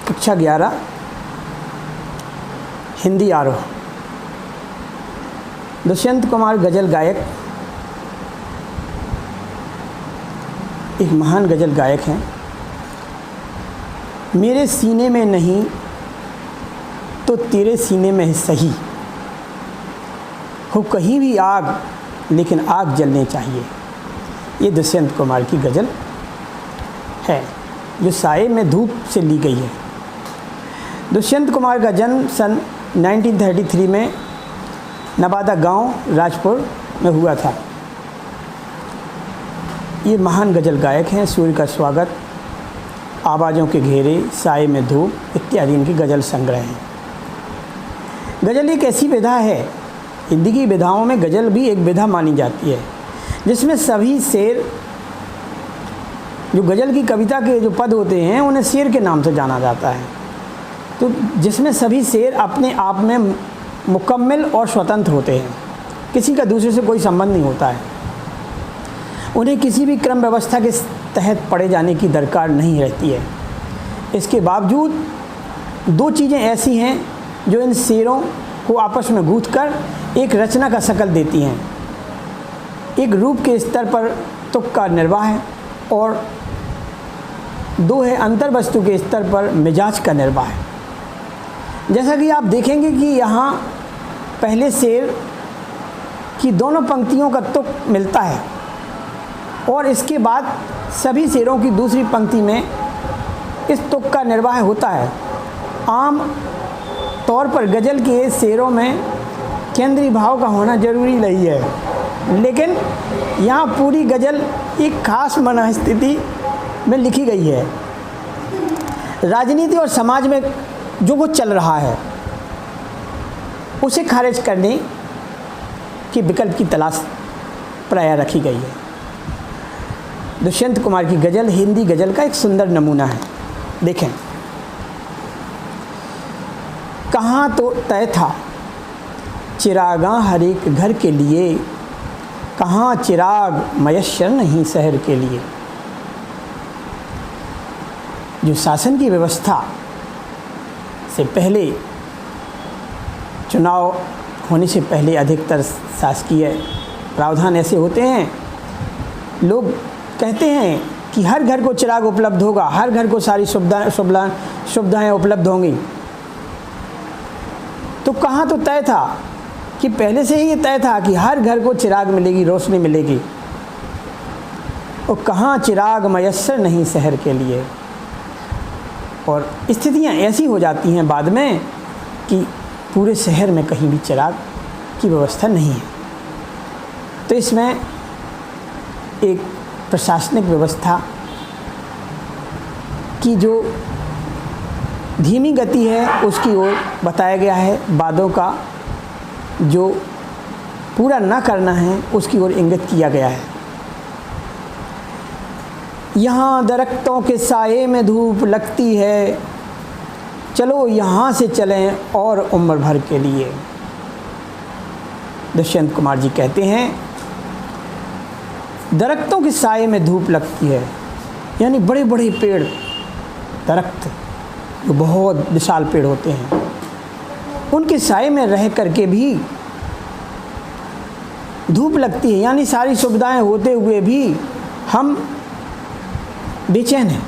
कक्षा 11 हिंदी आरोह। दुष्यंत कुमार गज़ल गायक एक महान गज़ल गायक हैं। मेरे सीने में नहीं तो तेरे सीने में है सही, हो कहीं भी आग लेकिन आग जलनी चाहिए। ये दुष्यंत कुमार की गज़ल है जो साए में धूप से ली गई है। दुष्यंत कुमार का जन्म सन 1933 में नवादा गांव राजपुर में हुआ था। ये महान गज़ल गायक हैं। सूर्य का स्वागत, आवाज़ों के घेरे, साए में धूप इत्यादि इनकी गज़ल संग्रह हैं। गज़ल एक ऐसी विधा है, हिंदी की विधाओं में गज़ल भी एक विधा मानी जाती है, जिसमें सभी शेर, जो गज़ल की कविता के जो पद होते हैं उन्हें शेर के नाम से जाना जाता है। तो जिसमें सभी शेर अपने आप में मुकम्मल और स्वतंत्र होते हैं, किसी का दूसरे से कोई संबंध नहीं होता है। उन्हें किसी भी क्रम व्यवस्था के तहत पढ़े जाने की दरकार नहीं रहती है। इसके बावजूद दो चीज़ें ऐसी हैं जो इन शेरों को आपस में गूंथकर एक रचना का शक्ल देती हैं। एक रूप के स्तर पर तुक का निर्वाह है और दो है अंतर वस्तु के स्तर पर मिजाज का निर्वाह है। जैसा कि आप देखेंगे कि यहाँ पहले शेर की दोनों पंक्तियों का तुक मिलता है और इसके बाद सभी शेरों की दूसरी पंक्ति में इस तुक का निर्वाह होता है। आम तौर पर गज़ल के शेरों में केंद्रीय भाव का होना जरूरी नहीं है, लेकिन यहाँ पूरी गज़ल एक खास मनस्थिति में लिखी गई है। राजनीति और समाज में जो कुछ चल रहा है उसे खारिज करने के विकल्प की तलाश प्रायः रखी गई है। दुष्यंत कुमार की गज़ल हिंदी गज़ल का एक सुंदर नमूना है। देखें, कहाँ तो तय था चिरागां हर एक घर के लिए, कहाँ चिराग मयस्सर नहीं शहर के लिए। जो शासन की व्यवस्था से पहले, चुनाव होने से पहले अधिकतर शासकीय प्रावधान ऐसे होते हैं, लोग कहते हैं कि हर घर को चिराग उपलब्ध होगा, हर घर को सारी सुविधाएं उपलब्ध होंगी। तो कहाँ तो तय था कि पहले से ही ये तय था कि हर घर को चिराग मिलेगी, रोशनी मिलेगी, और कहाँ चिराग मयस्सर नहीं शहर के लिए। और स्थितियाँ ऐसी हो जाती हैं बाद में कि पूरे शहर में कहीं भी चिराग की व्यवस्था नहीं है। तो इसमें एक प्रशासनिक व्यवस्था की जो धीमी गति है उसकी ओर बताया गया है, वादों का जो पूरा न करना है उसकी ओर इंगित किया गया है। यहाँ दरख्तों के साए में धूप लगती है, चलो यहाँ से चलें और उम्र भर के लिए। दुष्यंत कुमार जी कहते हैं दरख्तों के साए में धूप लगती है, यानी बड़े बड़े पेड़, दरख्त जो बहुत विशाल पेड़ होते हैं, उनके साए में रह करके भी धूप लगती है, यानी सारी सुविधाएं होते हुए भी हम बेचैन हैं।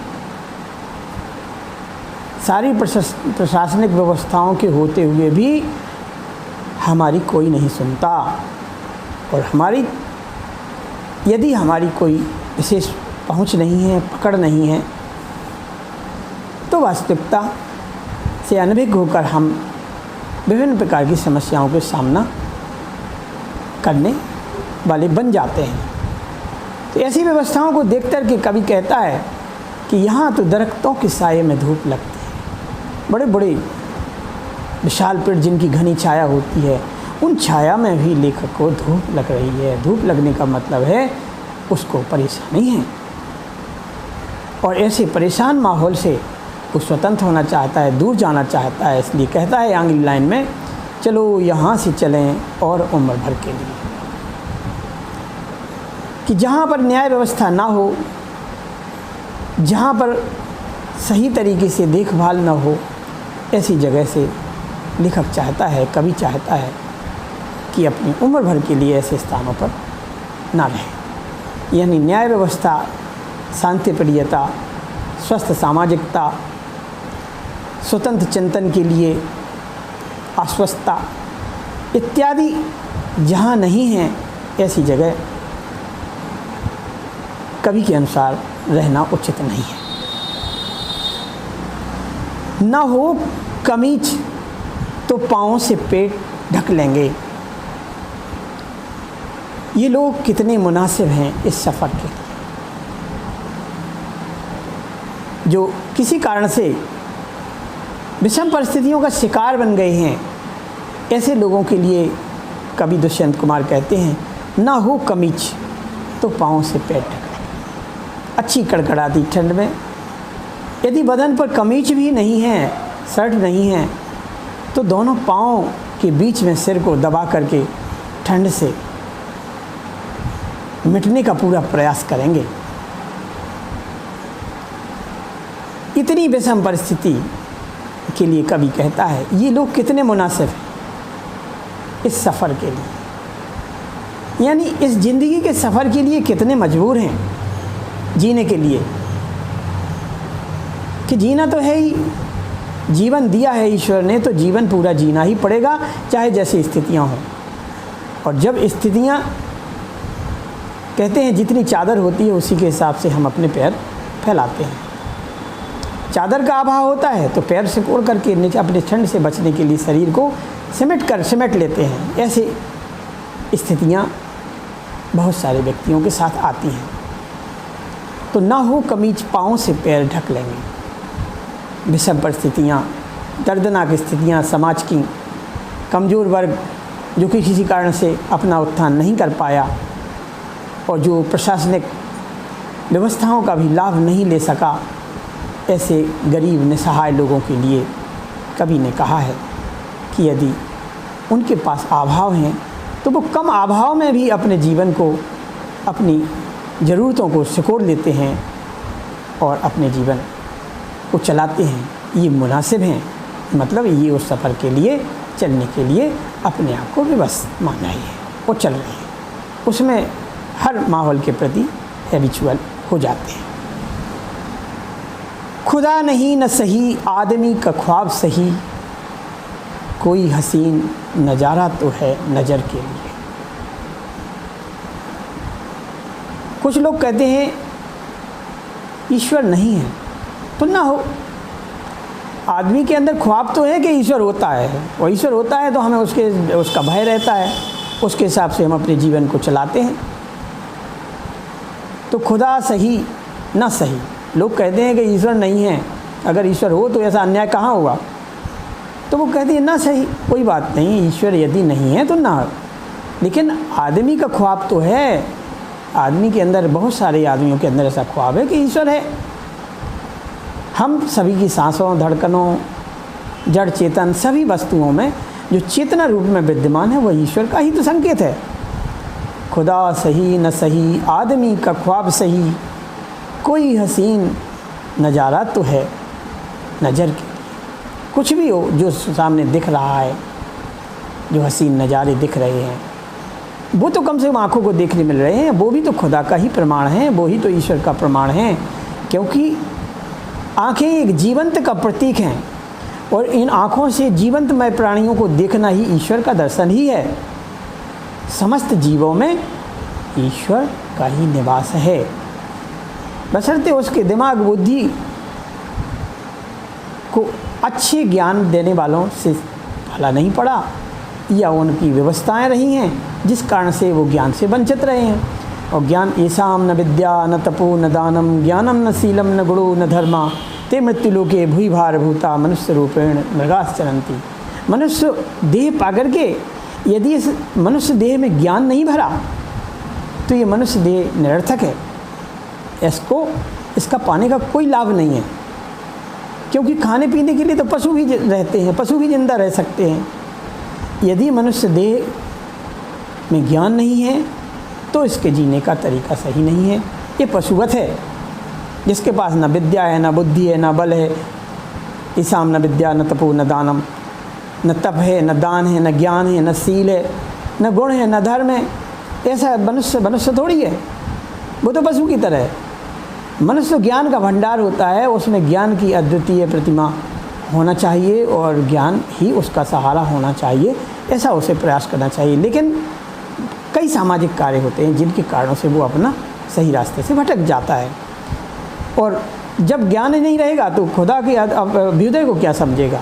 सारी प्रशासनिक व्यवस्थाओं के होते हुए भी हमारी कोई नहीं सुनता, और यदि हमारी कोई विशेष पहुंच नहीं है, पकड़ नहीं है, तो वास्तविकता से अनभिज्ञ होकर हम विभिन्न प्रकार की समस्याओं के सामना करने वाले बन जाते हैं। तो ऐसी व्यवस्थाओं को देख कर के कवि कहता है कि यहाँ तो दरख्तों के साए में धूप लगती है, बड़े बड़े विशाल पेड़ जिनकी घनी छाया होती है, उन छाया में भी लेखक को धूप लग रही है। धूप लगने का मतलब है उसको परेशानी है, और ऐसे परेशान माहौल से वो स्वतंत्र होना चाहता है, दूर जाना चाहता है। इसलिए कहता है अगली लाइन में, चलो यहाँ से चलें और उम्र भर के लिए। कि जहाँ पर न्याय व्यवस्था ना हो, जहाँ पर सही तरीके से देखभाल न हो, ऐसी जगह से लेखक चाहता है, कवि चाहता है कि अपनी उम्र भर के लिए ऐसे स्थानों पर ना रहे। यानी न्याय व्यवस्था, शांति प्रियता, स्वस्थ सामाजिकता, स्वतंत्र चिंतन के लिए आश्वस्तता इत्यादि जहाँ नहीं है, ऐसी जगह कवि के अनुसार रहना उचित नहीं है। न हो कमीज तो पाँव से पेट ढक लेंगे। ये लोग कितने मुनासिब हैं इस सफ़र के लिए। जो किसी कारण से विषम परिस्थितियों का शिकार बन गए हैं, ऐसे लोगों के लिए कवि दुष्यंत कुमार कहते हैं, ना हो कमीज तो पाँव से पेट ढक। अच्छी कड़कड़ाती ठंड में यदि बदन पर कमीज भी नहीं है, शर्ट नहीं है, तो दोनों पाँव के बीच में सिर को दबा करके ठंड से मिटने का पूरा प्रयास करेंगे। इतनी विषम परिस्थिति के लिए कवि कहता है, ये लोग कितने मुनासिब हैं इस सफ़र के लिए। यानी इस ज़िंदगी के सफ़र के लिए कितने मजबूर हैं जीने के लिए, कि जीना तो है ही, जीवन दिया है ईश्वर ने, तो जीवन पूरा जीना ही पड़ेगा, चाहे जैसी स्थितियां हों। और जब स्थितियां, कहते हैं जितनी चादर होती है उसी के हिसाब से हम अपने पैर फैलाते हैं। चादर का अभाव होता है तो पैर सिकोड़ करके नीचे अपने ठंड से बचने के लिए शरीर को सिमट लेते हैं। ऐसे स्थितियां बहुत सारे व्यक्तियों के साथ आती हैं। तो ना हो कमीज पाँव से पैर ढक लेंगे। विषम परिस्थितियाँ, दर्दनाक स्थितियाँ, समाज की कमज़ोर वर्ग जो कि किसी कारण से अपना उत्थान नहीं कर पाया और जो प्रशासनिक व्यवस्थाओं का भी लाभ नहीं ले सका, ऐसे गरीब निसहाय लोगों के लिए कवि ने कहा है कि यदि उनके पास अभाव हैं तो वो कम अभाव में भी अपने जीवन को, अपनी ज़रूरतों को सिकोड़ लेते हैं और अपने जीवन को चलाते हैं। ये मुनासिब हैं, मतलब ये उस सफ़र के लिए चलने के लिए अपने आप को विवश मान रहे हैं और चल रहे हैं, उसमें हर माहौल के प्रति हैबिचुअल हो जाते हैं। खुदा नहीं न सही आदमी का ख्वाब सही, कोई हसीन नज़ारा तो है नज़र के लिए। कुछ लोग कहते हैं ईश्वर नहीं है तो ना हो, आदमी के अंदर ख्वाब तो है कि ईश्वर होता है, और ईश्वर होता है तो हमें उसका भय रहता है, उसके हिसाब से हम अपने जीवन को चलाते हैं। तो खुदा सही ना सही, लोग कहते हैं कि ईश्वर नहीं है, अगर ईश्वर हो तो ऐसा अन्याय कहाँ हुआ, तो वो कहते हैं ना सही, कोई बात नहीं, ईश्वर यदि नहीं है तो ना हो। लेकिन आदमी का ख्वाब तो है, आदमी के अंदर, बहुत सारे आदमियों के अंदर ऐसा ख्वाब है कि ईश्वर है। हम सभी की सांसों, धड़कनों, जड़ चेतन सभी वस्तुओं में जो चेतना रूप में विद्यमान है वह ईश्वर का ही तो संकेत है। खुदा सही न सही आदमी का ख्वाब सही, कोई हसीन नज़ारा तो है नज़र के। कुछ भी हो जो सामने दिख रहा है, जो हसीन नज़ारे दिख रहे हैं, वो तो कम से कम आँखों को देखने मिल रहे हैं, वो भी तो खुदा का ही प्रमाण है, वो ही तो ईश्वर का प्रमाण है। क्योंकि आँखें एक जीवंत का प्रतीक हैं और इन आँखों से जीवंतमय प्राणियों को देखना ही ईश्वर का दर्शन ही है। समस्त जीवों में ईश्वर का ही निवास है, बशर्ते उसके दिमाग बुद्धि को अच्छे ज्ञान देने वालों से भला नहीं पड़ा, या उनकी व्यवस्थाएं रही हैं जिस कारण से वो ज्ञान से वंचित रहे हैं। और ज्ञान ऐसाम न विद्या न तपो न दानम ज्ञानम न शीलम न गुणो न धर्मा ते मृत्युलोके भूई भार भूता मनुष्य रूपेण मृगास चरंती। मनुष्य देह पाकर के यदि इस मनुष्य देह में ज्ञान नहीं भरा तो ये मनुष्य देह निरर्थक है, इसका पाने का कोई लाभ नहीं है। क्योंकि खाने पीने के लिए तो पशु भी रहते हैं, पशु भी जिंदा रह सकते हैं। यदि मनुष्य देह में ज्ञान नहीं है तो इसके जीने का तरीका सही नहीं है, ये पशुवत है। जिसके पास न विद्या है, न बुद्धि है, न बल है, ईसाम न विद्या न तपो न दानम, न तप है, न दान है, न ज्ञान है, न शील है, न गुण है, न धर्म है, ऐसा मनुष्य थोड़ी है, वो तो पशु की तरह है। मनुष्य ज्ञान का भंडार होता है, उसमें ज्ञान की अद्वितीय प्रतिमा होना चाहिए और ज्ञान ही उसका सहारा होना चाहिए, ऐसा उसे प्रयास करना चाहिए। लेकिन कई सामाजिक कार्य होते हैं जिनके कारणों से वो अपना सही रास्ते से भटक जाता है, और जब ज्ञान नहीं रहेगा तो खुदा के अभ्युदय को क्या समझेगा,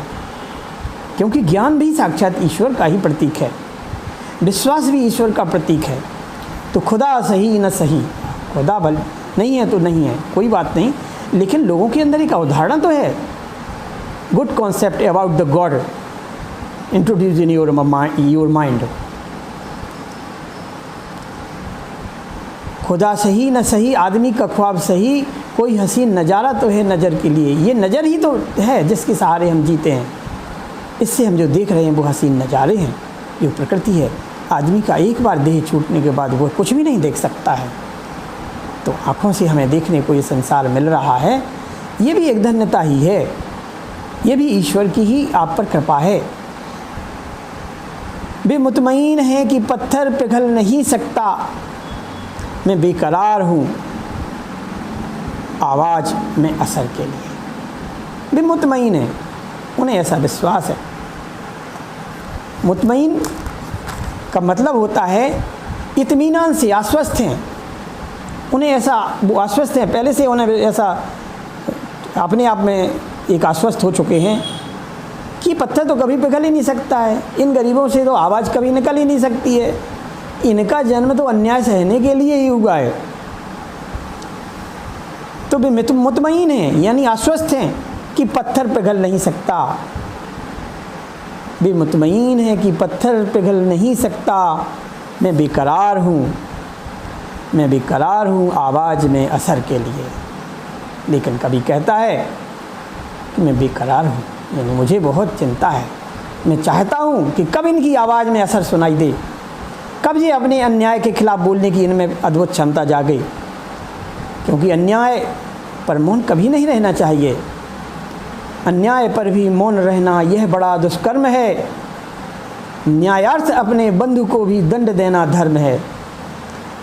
क्योंकि ज्ञान भी साक्षात ईश्वर का ही प्रतीक है, विश्वास भी ईश्वर का प्रतीक है। तो खुदा सही न सही, खुदा भल नहीं है तो नहीं है, कोई बात नहीं, लेकिन लोगों के अंदर एक अवधारणा तो है, good concept about the God introduce in your mind. खुदा सही न सही, आदमी का ख्वाब सही, कोई हसीन नज़ारा तो है नज़र के लिए। ये नज़र ही तो है जिसके सहारे हम जीते हैं, इससे हम जो देख रहे हैं वो हसीन नज़ारे हैं, जो प्रकृति है। आदमी का एक बार देह छूटने के बाद वो कुछ भी नहीं देख सकता है। तो आँखों से हमें देखने को ये संसार मिल रहा है, ये भी एक धन्यता ही है, ये भी ईश्वर की ही आप पर कृपा है। वे मुतमईन हैं कि पत्थर पिघल नहीं सकता, मैं बेकरार हूँ आवाज़ में असर के लिए। वे मुतमईन हैं, उन्हें ऐसा विश्वास है। मुतमईन का मतलब होता है इत्मीनान से, आश्वस्त हैं, उन्हें ऐसा, वो आश्वस्त हैं पहले से, उन्हें ऐसा अपने आप में एक आश्वस्त हो चुके हैं कि पत्थर तो कभी पिघल ही नहीं सकता है, इन गरीबों से तो आवाज़ कभी निकल ही नहीं सकती है, इनका जन्म तो अन्याय सहने के लिए ही हुआ है। तो वे मुतमईन हैं, यानी आश्वस्त हैं कि पत्थर पिघल नहीं सकता। वे मुतमईन हैं कि पत्थर पिघल नहीं सकता, मैं बेकरार हूँ, मैं बेकरार हूँ आवाज़ में असर के लिए। लेकिन कभी कहता है कि मैं बेकरार हूँ, यानी मुझे बहुत चिंता है, मैं चाहता हूँ कि कब इनकी आवाज़ में असर सुनाई दे, कब ये अपने अन्याय के खिलाफ बोलने की इनमें अद्भुत क्षमता जागे, क्योंकि अन्याय पर मौन कभी नहीं रहना चाहिए। अन्याय पर भी मौन रहना यह बड़ा दुष्कर्म है, न्यायार्थ अपने बंधु को भी दंड देना धर्म है।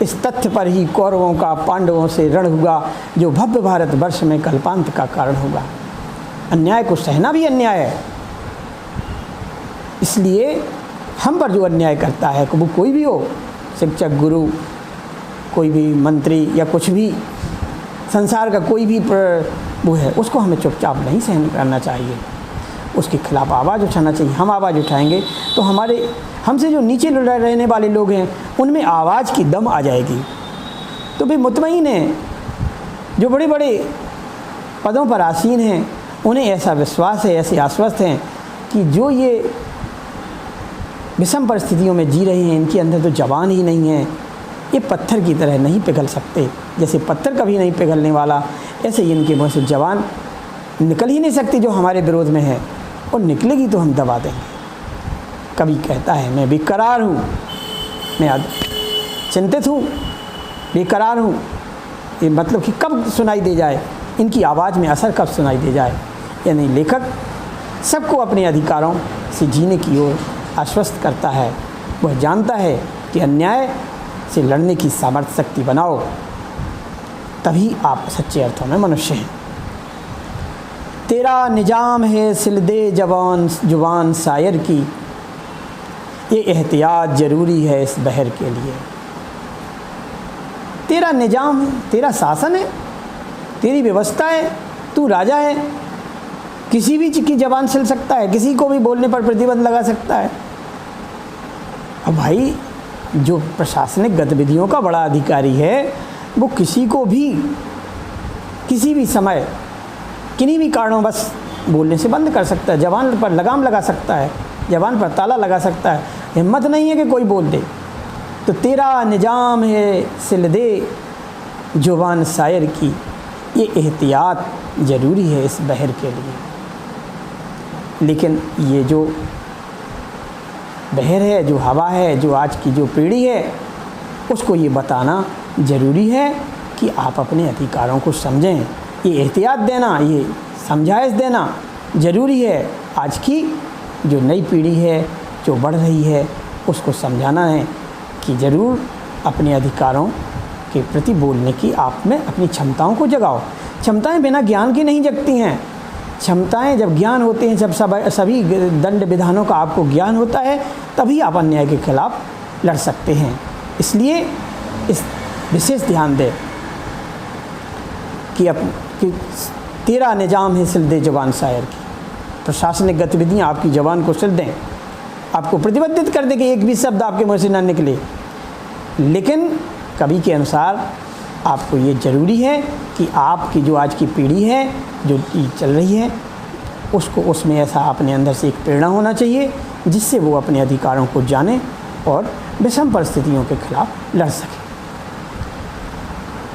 इस तथ्य पर ही कौरवों का पांडवों से रण हुआ, जो भव्य भारत वर्ष में कल्पांत का कारण होगा। अन्याय को सहना भी अन्याय है, इसलिए हम पर जो अन्याय करता है, वो कोई भी हो, शिक्षक, गुरु, कोई भी मंत्री या कुछ भी संसार का कोई भी वो है, उसको हमें चुपचाप नहीं सहन करना चाहिए, उसके खिलाफ आवाज़ उठाना चाहिए। हम आवाज़ उठाएंगे तो हमारे हमसे जो नीचे रहने वाले लोग हैं उनमें आवाज़ की दम आ जाएगी। तो भी मुतमईन हैं, जो बड़े बड़े पदों पर आसीन हैं, उन्हें ऐसा विश्वास है, ऐसे आश्वस्त हैं कि जो ये विषम परिस्थितियों में जी रहे हैं, इनके अंदर तो जवान ही नहीं है, ये पत्थर की तरह नहीं पिघल सकते। जैसे पत्थर कभी नहीं पिघलने वाला, ऐसे ही इनके मुँह से जवान निकल ही नहीं सकती जो हमारे विरोध में है, और निकलेगी तो हम दबा देंगे। कभी कहता है मैं बेकरार हूँ, मैं चिंतित हूँ, बेकरार हूँ, ये मतलब कि कब सुनाई दे जाए, इनकी आवाज़ में असर कब सुनाई दे जाए। यानी लेखक सबको अपने अधिकारों से जीने की ओर आश्वस्त करता है। वह जानता है कि अन्याय से लड़ने की सामर्थ्य शक्ति बनाओ, तभी आप सच्चे अर्थों में मनुष्य हैं। तेरा निजाम है सिलदे जुबान शायर की, ये एहतियात ज़रूरी है इस बहर के लिए। तेरा निजाम है, तेरा शासन है, तेरी व्यवस्था है, तू राजा है, किसी भी चीज़ की ज़बान सिल सकता है, किसी को भी बोलने पर प्रतिबंध लगा सकता है। अब भाई जो प्रशासनिक गतिविधियों का बड़ा अधिकारी है, वो किसी को भी किसी भी समय किन्हीं भी कारणों बस बोलने से बंद कर सकता है, ज़बान पर लगाम लगा सकता है, ज़बान पर ताला लगा सकता है। हिम्मत नहीं है कि कोई बोल दे। तो तेरा निजाम है सिलदे जुबान शायर की, ये एहतियात ज़रूरी है इस बहर के लिए। लेकिन ये जो बहर है, जो हवा है, जो आज की जो पीढ़ी है, उसको ये बताना ज़रूरी है कि आप अपने अधिकारों को समझें, ये एहतियात देना, ये समझाइश देना ज़रूरी है। आज की जो नई पीढ़ी है, जो बढ़ रही है, उसको समझाना है कि ज़रूर अपने अधिकारों के प्रति बोलने की आप में अपनी क्षमताओं को जगाओ। क्षमताएं बिना ज्ञान की नहीं जगती हैं। क्षमताएं जब ज्ञान होते हैं, जब सभी दंड विधानों का आपको ज्ञान होता है, तभी आप अन्याय के खिलाफ लड़ सकते हैं। इसलिए इस विशेष ध्यान दें कि तेरा निजाम है सिल दे ज़बान शायर की। प्रशासनिक गतिविधियाँ आपकी ज़बान को सिल दें, आपको प्रतिबंधित कर दें कि एक भी शब्द आपके मुँह से ना निकले। लेकिन कवि के अनुसार आपको ये ज़रूरी है कि आपकी जो आज की पीढ़ी है, जो चल रही है, उसको उसमें ऐसा अपने अंदर से एक प्रेरणा होना चाहिए जिससे वो अपने अधिकारों को जाने और विषम परिस्थितियों के खिलाफ लड़ सके।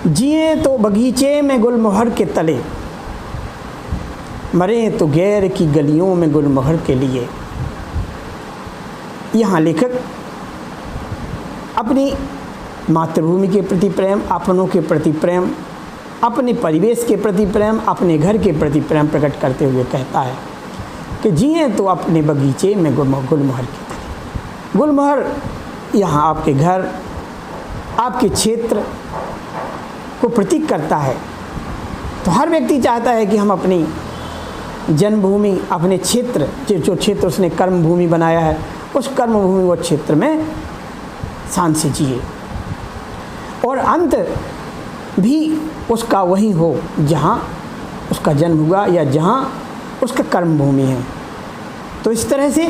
जिए तो बगीचे में गुलमोहर के तले, मरे तो गैर की गलियों में गुलमोहर के लिए। यहाँ लेखक अपनी मातृभूमि के प्रति प्रेम, अपनों के प्रति प्रेम, अपने परिवेश के प्रति प्रेम, अपने घर के प्रति प्रेम प्रकट करते हुए कहता है कि जिए तो अपने बगीचे में गुलमोहर की तरह। गुलमोहर यहाँ आपके घर, आपके क्षेत्र को प्रतीक करता है। तो हर व्यक्ति चाहता है कि हम अपनी जन्मभूमि, अपने क्षेत्र, जो क्षेत्र उसने कर्मभूमि बनाया है, उस कर्मभूमि व क्षेत्र में शान से जिए और अंत भी उसका वही हो जहाँ उसका जन्म हुआ या जहाँ उसका कर्मभूमि है। तो इस तरह से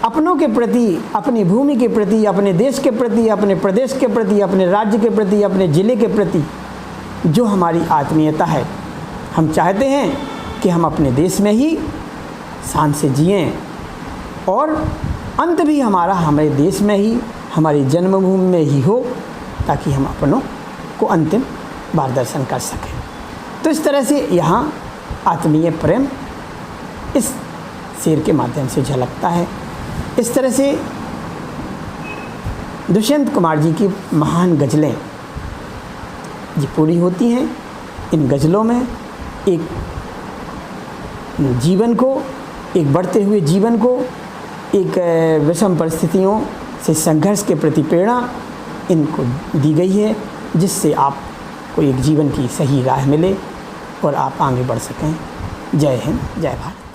अपनों के प्रति, अपनी भूमि के प्रति, अपने देश के प्रति, अपने प्रदेश के प्रति, अपने राज्य के प्रति, अपने ज़िले के प्रति जो हमारी आत्मीयता है, हम चाहते हैं कि हम अपने देश में ही शान से जिएं और अंत भी हमारा हमारे देश में ही, हमारी जन्मभूमि में ही हो, ताकि हम अपनों को अंतिम मार्गदर्शन कर सकें। तो इस तरह से यहाँ आत्मीय प्रेम इस शेर के माध्यम से झलकता है। इस तरह से दुष्यंत कुमार जी की महान गज़लें ये पूरी होती हैं। इन गज़लों में एक जीवन को, एक बढ़ते हुए जीवन को, एक विषम परिस्थितियों से संघर्ष के प्रति प्रेरणा इनको दी गई है, जिससे आपको एक जीवन की सही राह मिले और आप आगे बढ़ सकें। जय हिंद, जय भारत।